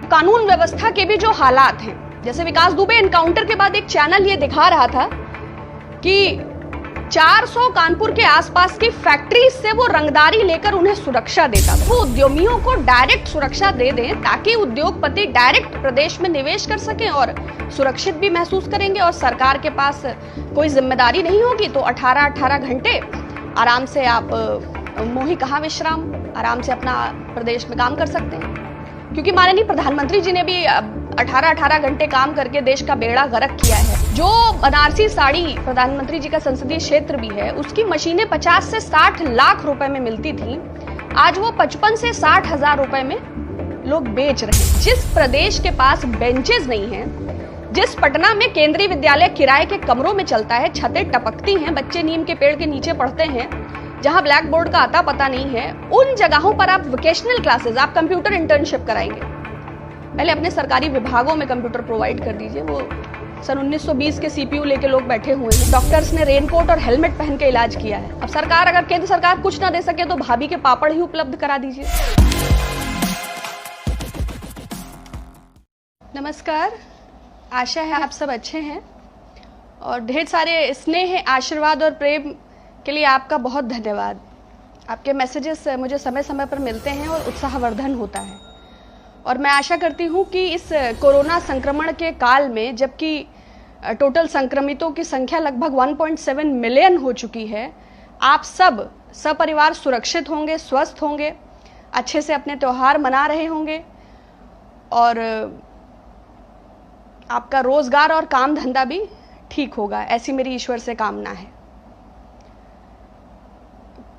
कानून व्यवस्था के भी जो हालात हैं, जैसे विकास दुबे एनकाउंटर के बाद एक चैनल ये दिखा रहा था कि 400 कानपुर के आसपास की फैक्ट्री से वो रंगदारी लेकर उन्हें सुरक्षा देता था। वो उद्यमियों को डायरेक्ट सुरक्षा दे दें ताकि उद्योगपति डायरेक्ट प्रदेश में निवेश कर सकें और सुरक्षित भी महसूस करेंगे और सरकार के पास कोई जिम्मेदारी नहीं होगी। तो 18-18 घंटे आराम से आप मोही कहाँ विश्राम, आराम से अपना प्रदेश में काम कर सकते हैं, क्योंकि माननीय प्रधानमंत्री जी ने भी 18-18 घंटे काम करके देश का बेड़ा गर्क किया है। जो बनारसी साड़ी प्रधानमंत्री जी का संसदीय क्षेत्र भी है, उसकी मशीनें 50 से 60 लाख रुपए में मिलती थी, आज वो 55 से 60 हजार रुपए में लोग बेच रहे हैं। जिस प्रदेश के पास बेंचेस नहीं हैं, जिस पटना में केंद्रीय विद्यालय किराए के कमरों में चलता है, छतें टपकती हैं, बच्चे नीम के पेड़ के नीचे पढ़ते हैं, जहां ब्लैक बोर्ड का आता पता नहीं है, उन जगहों पर आप वोकेशनल क्लासेस, आप कंप्यूटर इंटर्नशिप कराएंगे। पहले अपने सरकारी विभागों में कंप्यूटर प्रोवाइड कर दीजिए। वो सन 1920 के सीपीयू लेके लोग बैठे हुए हैं। डॉक्टर्स ने रेनकोट और हेलमेट पहन के इलाज किया है। अब सरकार, अगर केंद्र सरकार कुछ ना दे सके तो भाभी के पापड़ ही उपलब्ध करा दीजिए। नमस्कार, आशा है आप सब अच्छे हैं और ढेर सारे स्नेह, आशीर्वाद और प्रेम के लिए आपका बहुत धन्यवाद। आपके मैसेजेस मुझे समय समय पर मिलते हैं और उत्साहवर्धन होता है। और मैं आशा करती हूँ कि इस कोरोना संक्रमण के काल में, जबकि टोटल संक्रमितों की संख्या लगभग 1.7 मिलियन हो चुकी है, आप सब सपरिवार सुरक्षित होंगे, स्वस्थ होंगे, अच्छे से अपने त्योहार मना रहे होंगे और आपका रोजगार और काम धंधा भी ठीक होगा, ऐसी मेरी ईश्वर से कामना है।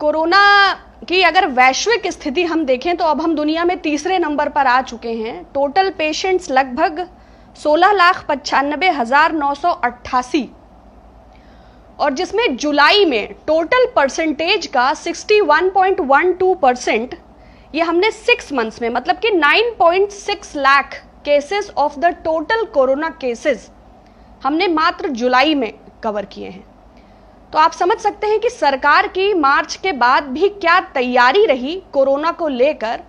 कोरोना की अगर वैश्विक स्थिति हम देखें तो अब हम दुनिया में तीसरे नंबर पर आ चुके हैं। टोटल पेशेंट्स लगभग 16,95,988 और जिसमें जुलाई में टोटल परसेंटेज का 61.12%, ये हमने 6 मंथ्स में, मतलब कि 9.6 lakh cases of the total corona cases हमने मात्र जुलाई में कवर किए हैं। तो आप समझ सकते हैं कि सरकार की मार्च के बाद भी क्या तैयारी रही कोरोना को लेकर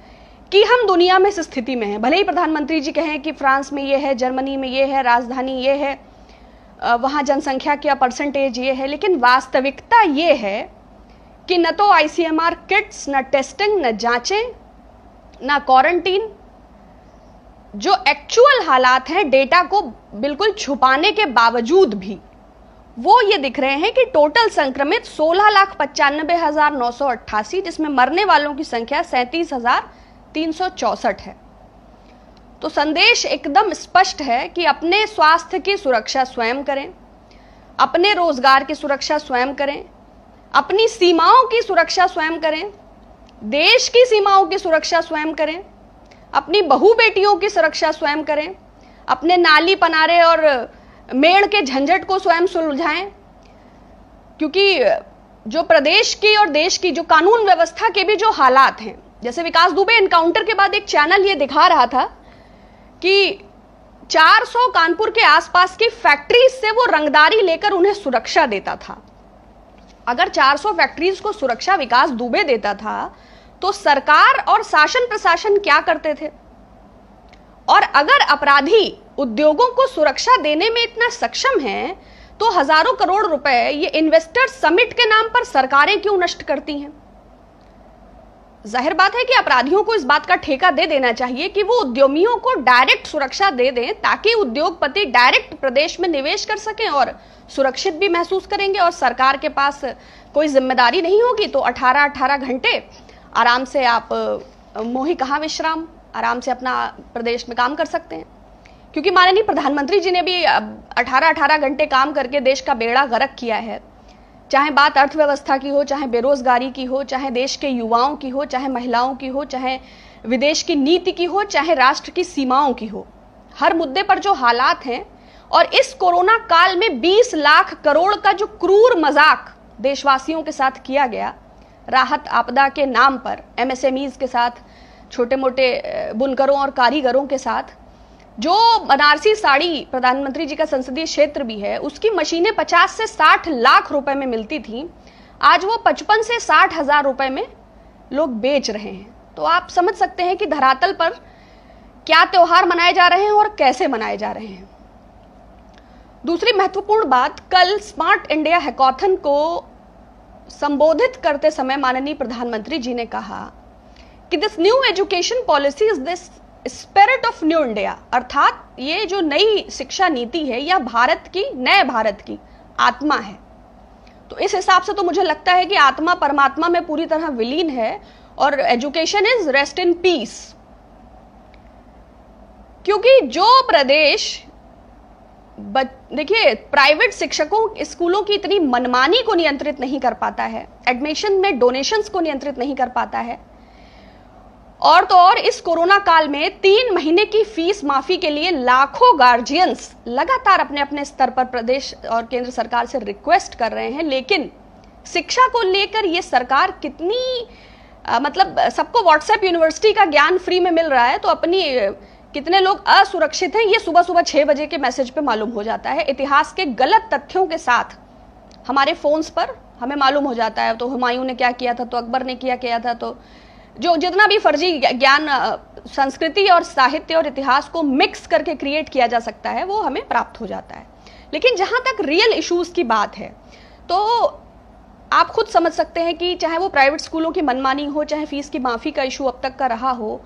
कि हम दुनिया में इस स्थिति में हैं। भले ही प्रधानमंत्री जी कहें कि फ्रांस में ये है, जर्मनी में ये है, राजधानी ये है, वहाँ जनसंख्या का परसेंटेज ये है, लेकिन वास्तविकता ये है कि न तो ICMR किट्स, न टेस्टिंग, न जांचें, न क्वारंटीन। जो एक्चुअल हालात हैं, डेटा को बिल्कुल छुपाने के बावजूद भी वो ये दिख रहे हैं कि टोटल संक्रमित 16,95,988, जिसमें मरने वालों की संख्या 37,364 है। तो संदेश एकदम स्पष्ट है कि अपने स्वास्थ्य की सुरक्षा स्वयं करें, अपने रोजगार की सुरक्षा स्वयं करें, अपनी सीमाओं की सुरक्षा स्वयं करें, देश की सीमाओं की सुरक्षा स्वयं करें, अपनी बहू बेटियों की सुरक्षा स्वयं करें, अपने नाली पनारे और मेड़ के झंझट को स्वयं सुलझाएं, क्योंकि जो प्रदेश की और देश की जो कानून व्यवस्था के भी जो हालात हैं, जैसे विकास दुबे एनकाउंटर के बाद एक चैनल ये दिखा रहा था कि 400 कानपुर के आसपास की फैक्ट्री से वो रंगदारी लेकर उन्हें सुरक्षा देता था। अगर 400 फैक्ट्रीज को सुरक्षा विकास दुबे देता था तो सरकार और शासन प्रशासन क्या करते थे? और अगर अपराधी उद्योगों को सुरक्षा देने में इतना सक्षम है तो हजारों करोड़ रुपए ये इन्वेस्टर समिट के नाम पर सरकारें क्यों नष्ट करती हैं? जाहिर बात है कि अपराधियों को इस बात का ठेका दे देना चाहिए कि वो उद्यमियों को डायरेक्ट सुरक्षा दे दें ताकि उद्योगपति डायरेक्ट प्रदेश में निवेश कर सकें और सुरक्षित भी महसूस करेंगे और सरकार के पास कोई जिम्मेदारी नहीं होगी। तो 18-18 घंटे आराम से आप मोही कहाँ विश्राम, आराम से अपना प्रदेश में काम कर सकते हैं, क्योंकि माननीय प्रधानमंत्री जी ने भी 18-18 घंटे काम करके देश का बेड़ा गर्क किया है। चाहे बात अर्थव्यवस्था की हो, चाहे बेरोजगारी की हो, चाहे देश के युवाओं की हो, चाहे महिलाओं की हो, चाहे विदेश की नीति की हो, चाहे राष्ट्र की सीमाओं की हो, हर मुद्दे पर जो हालात हैं। और इस कोरोना काल में 20 लाख करोड़ का जो क्रूर मजाक देशवासियों के साथ किया गया, राहत आपदा के नाम पर, MSMEs के साथ, छोटे मोटे बुनकरों और कारीगरों के साथ, जो बनारसी साड़ी प्रधानमंत्री जी का संसदीय क्षेत्र भी है, उसकी मशीनें 50 से 60 लाख रुपए में मिलती थी, आज वो 55 से 60 हजार रुपए में लोग बेच रहे हैं। तो आप समझ सकते हैं कि धरातल पर क्या त्योहार मनाए जा रहे हैं और कैसे मनाए जा रहे हैं। दूसरी महत्वपूर्ण बात, कल स्मार्ट इंडिया हैकाथन को संबोधित करते समय माननीय प्रधानमंत्री जी ने कहा कि this new education policy is this spirit of new India, अर्थात ये जो नई शिक्षा नीति है यह भारत की, नए भारत की आत्मा है। तो इस हिसाब से तो मुझे लगता है कि आत्मा परमात्मा में पूरी तरह विलीन है और education is rest in peace. क्योंकि जो प्रदेश, देखिए, प्राइवेट शिक्षकों, स्कूलों की इतनी मनमानी को नियंत्रित नहीं कर पाता है, एडमिशन में डोनेशंस को नियंत्रित नहीं कर पाता है, और तो और इस कोरोना काल में 3 महीने की फीस माफी के लिए लाखों गार्जियंस लगातार अपने अपने स्तर पर प्रदेश और केंद्र सरकार से रिक्वेस्ट कर रहे हैं, लेकिन शिक्षा को लेकर ये सरकार कितनी मतलब सबको व्हाट्सएप यूनिवर्सिटी का ज्ञान फ्री में मिल रहा है, तो अपनी कितने लोग असुरक्षित हैं ये सुबह सुबह 6 बजे के मैसेज पे मालूम हो जाता है। इतिहास के गलत तथ्यों के साथ हमारे फोन्स पर हमें मालूम हो जाता है, तो हुमायूं ने क्या किया था, तो अकबर ने क्या किया था, तो जो जितना भी फर्जी ज्ञान संस्कृति और साहित्य और इतिहास को मिक्स करके क्रिएट किया जा सकता है वो हमें प्राप्त हो जाता है। लेकिन जहां तक रियल इश्यूज की बात है, तो आप खुद समझ सकते हैं कि चाहे वो प्राइवेट स्कूलों की मनमानी हो, चाहे फीस की माफी का इशू अब तक का रहा हो,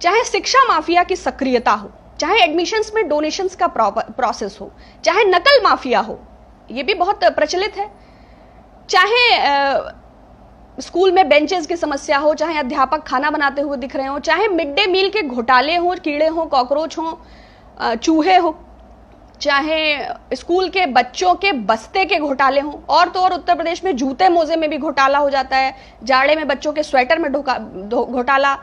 चाहे शिक्षा माफिया की सक्रियता हो, चाहे एडमिशंस में डोनेशंस का प्रोसेस हो, चाहे नकल माफिया हो, ये भी बहुत प्रचलित है, चाहे स्कूल में बेंचेस की समस्या हो, चाहे अध्यापक खाना बनाते हुए दिख रहे हो, चाहे मिड डे मील के घोटाले हो, कीड़े हो, कॉकरोच हो, चूहे हो, चाहे स्कूल के बच्चों के बस्ते के घोटाले हो, और तो और उत्तर प्रदेश में जूते मोजे में भी घोटाला हो जाता है, जाड़े में बच्चों के स्वेटर में घोटाला,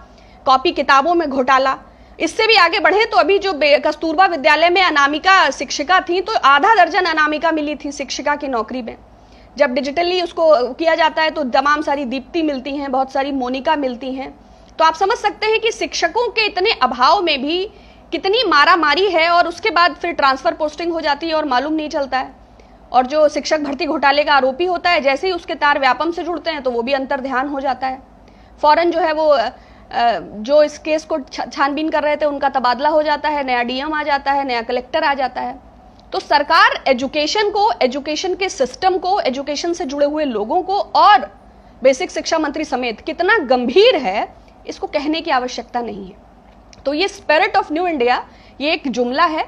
कॉपी किताबों में घोटाला। इससे भी आगे बढ़े तो अभी जो कस्तूरबा विद्यालय में अनामिका शिक्षिका थी, तो आधा दर्जन अनामिका मिली थी शिक्षिका की नौकरी में। जब डिजिटली उसको किया जाता है तो तमाम सारी दीप्ति मिलती हैं, बहुत सारी मोनिका मिलती हैं। तो आप समझ सकते हैं कि शिक्षकों के इतने अभाव में भी कितनी मारामारी है, और उसके बाद फिर ट्रांसफर पोस्टिंग हो जाती है और मालूम नहीं चलता है। और जो शिक्षक भर्ती घोटाले का आरोपी होता है, जैसे ही उसके तार व्यापम से जुड़ते हैं तो वो भी अंतर ध्यान हो जाता है। फौरन जो है वो जो इस केस को छानबीन कर रहे थे उनका तबादला हो जाता है, नया डीएम आ जाता है, नया कलेक्टर आ जाता है। तो सरकार एजुकेशन को, एजुकेशन के सिस्टम को, एजुकेशन से जुड़े हुए लोगों को और बेसिक शिक्षा मंत्री समेत कितना गंभीर है, इसको कहने की आवश्यकता नहीं है। तो ये स्पिरिट ऑफ न्यू इंडिया, ये एक जुमला है।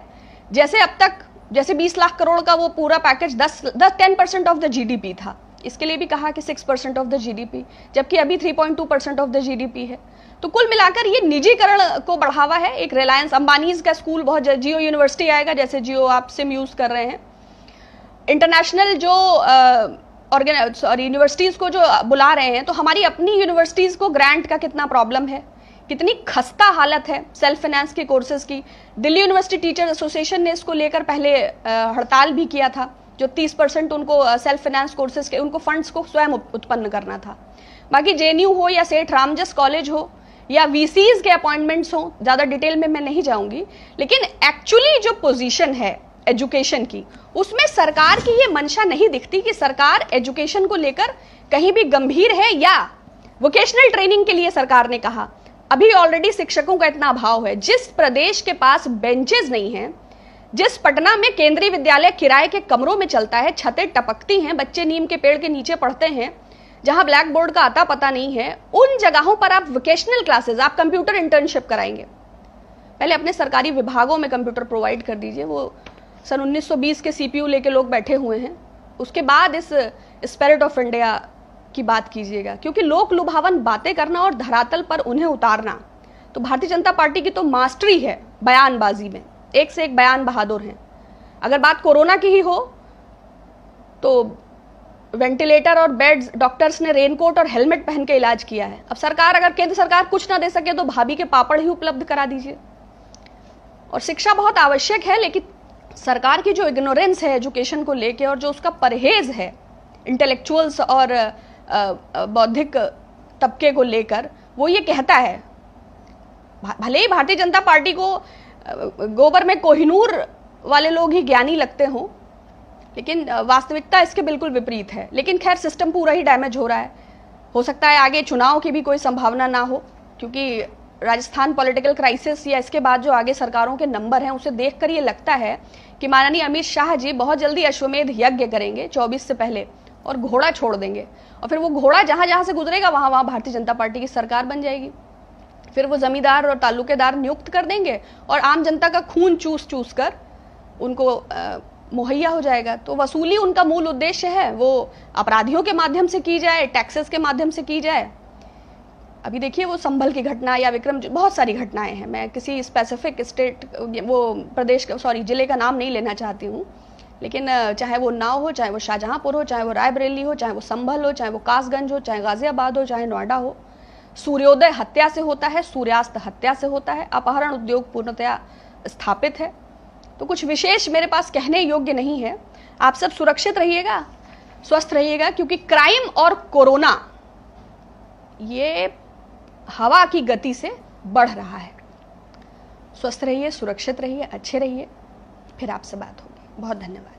जैसे अब तक, जैसे 20 लाख करोड़ का वो पूरा पैकेज 10% ऑफ द जीडीपी था, इसके लिए भी कहा कि 6% ऑफ द जीडीपी, जबकि अभी 3.2% ऑफ द जीडीपी है। तो कुल मिलाकर ये निजीकरण को बढ़ावा है। एक रिलायंस अंबानीज का स्कूल, बहुत जियो यूनिवर्सिटी आएगा, जैसे जियो आप सिम यूज कर रहे हैं। इंटरनेशनल जो यूनिवर्सिटीज को जो बुला रहे हैं, तो हमारी अपनी यूनिवर्सिटीज को ग्रांट का कितना प्रॉब्लम है, कितनी खस्ता हालत है सेल्फ फाइनेंस के कोर्सेज की। दिल्ली यूनिवर्सिटी टीचर एसोसिएशन ने इसको लेकर पहले हड़ताल भी किया था, जो 30% उनको सेल्फ फाइनेंस कोर्सेज के उनको फंड्स को स्वयं उत्पन्न करना था। बाकी जेएनयू हो या सेठ रामजस कॉलेज हो या वीसीज के अपॉइंटमेंट्स हो, ज्यादा डिटेल में मैं नहीं जाऊंगी, लेकिन एक्चुअली जो पोजीशन है एजुकेशन की, उसमें सरकार की ये मंशा नहीं दिखती कि सरकार एजुकेशन को लेकर कहीं भी गंभीर है। या वोकेशनल ट्रेनिंग के लिए सरकार ने कहा, अभी ऑलरेडी शिक्षकों का इतना अभाव है। जिस प्रदेश के पास बेंचेस नहीं है, जिस पटना में केंद्रीय विद्यालय किराए के कमरों में चलता है, छतें टपकती हैं, बच्चे नीम के पेड़ के नीचे पढ़ते हैं, जहां ब्लैक बोर्ड का आता पता नहीं है, उन जगहों पर आप वोकेशनल क्लासेस, आप कंप्यूटर इंटर्नशिप कराएंगे। पहले अपने सरकारी विभागों में कंप्यूटर प्रोवाइड कर दीजिए, वो सन 1920 के सीपीयू लेके लोग बैठे हुए हैं, उसके बाद इस स्पिरिट ऑफ इंडिया की बात कीजिएगा। क्योंकि लोक लुभावन बातें करना और धरातल पर उन्हें उतारना, तो भारतीय जनता पार्टी की तो मास्टरी है बयानबाजी में, एक से एक बयान बहादुर हैं। अगर बात कोरोना की ही हो तो वेंटिलेटर और बेड्स, डॉक्टर्स ने रेनकोट और हेलमेट पहन के इलाज किया है। अब सरकार, अगर केंद्र सरकार कुछ ना दे सके तो भाभी के पापड़ ही उपलब्ध करा दीजिए। और शिक्षा बहुत आवश्यक है, लेकिन सरकार की जो इग्नोरेंस है एजुकेशन को लेके और जो उसका परहेज है इंटेलेक्चुअल्स और बौद्धिक तबके को लेकर, वो ये कहता है, भले ही भारतीय जनता पार्टी को गोबर में कोहिनूर वाले लोग ही ज्ञानी लगते हों, लेकिन वास्तविकता इसके बिल्कुल विपरीत है। लेकिन खैर, सिस्टम पूरा ही डैमेज हो रहा है। हो सकता है आगे चुनाव की भी कोई संभावना ना हो, क्योंकि राजस्थान पॉलिटिकल क्राइसिस या इसके बाद जो आगे सरकारों के नंबर हैं उसे देखकर ये लगता है कि माननीय अमित शाह जी बहुत जल्दी अश्वमेध यज्ञ करेंगे 24 से पहले और घोड़ा छोड़ देंगे, और फिर वो घोड़ा जहां जहां से गुजरेगा वहां वहां भारतीय जनता पार्टी की सरकार बन जाएगी। फिर वो जमींदार और तालुकेदार नियुक्त कर देंगे और आम जनता का खून चूस चूस कर उनको मुहैया हो जाएगा। तो वसूली उनका मूल उद्देश्य है, वो अपराधियों के माध्यम से की जाए, टैक्सेस के माध्यम से की जाए। अभी देखिए वो संभल की घटना या विक्रम, बहुत सारी घटनाएं हैं, मैं किसी स्पेसिफिक स्टेट वो प्रदेश जिले का नाम नहीं लेना चाहती हूँ, लेकिन चाहे वो उन्नाव हो, चाहे वो शाहजहांपुर हो, चाहे वो रायबरेली हो, चाहे वो संभल हो, चाहे वो कासगंज हो, चाहे गाजियाबाद हो, चाहे नोएडा हो, सूर्योदय हत्या से होता है, सूर्यास्त हत्या से होता है, अपहरण उद्योग पूर्णतया स्थापित है। तो कुछ विशेष मेरे पास कहने योग्य नहीं है। आप सब सुरक्षित रहिएगा, स्वस्थ रहिएगा, क्योंकि क्राइम और कोरोना ये हवा की गति से बढ़ रहा है। स्वस्थ रहिए, सुरक्षित रहिए, अच्छे रहिए, फिर आपसे बात होगी। बहुत धन्यवाद।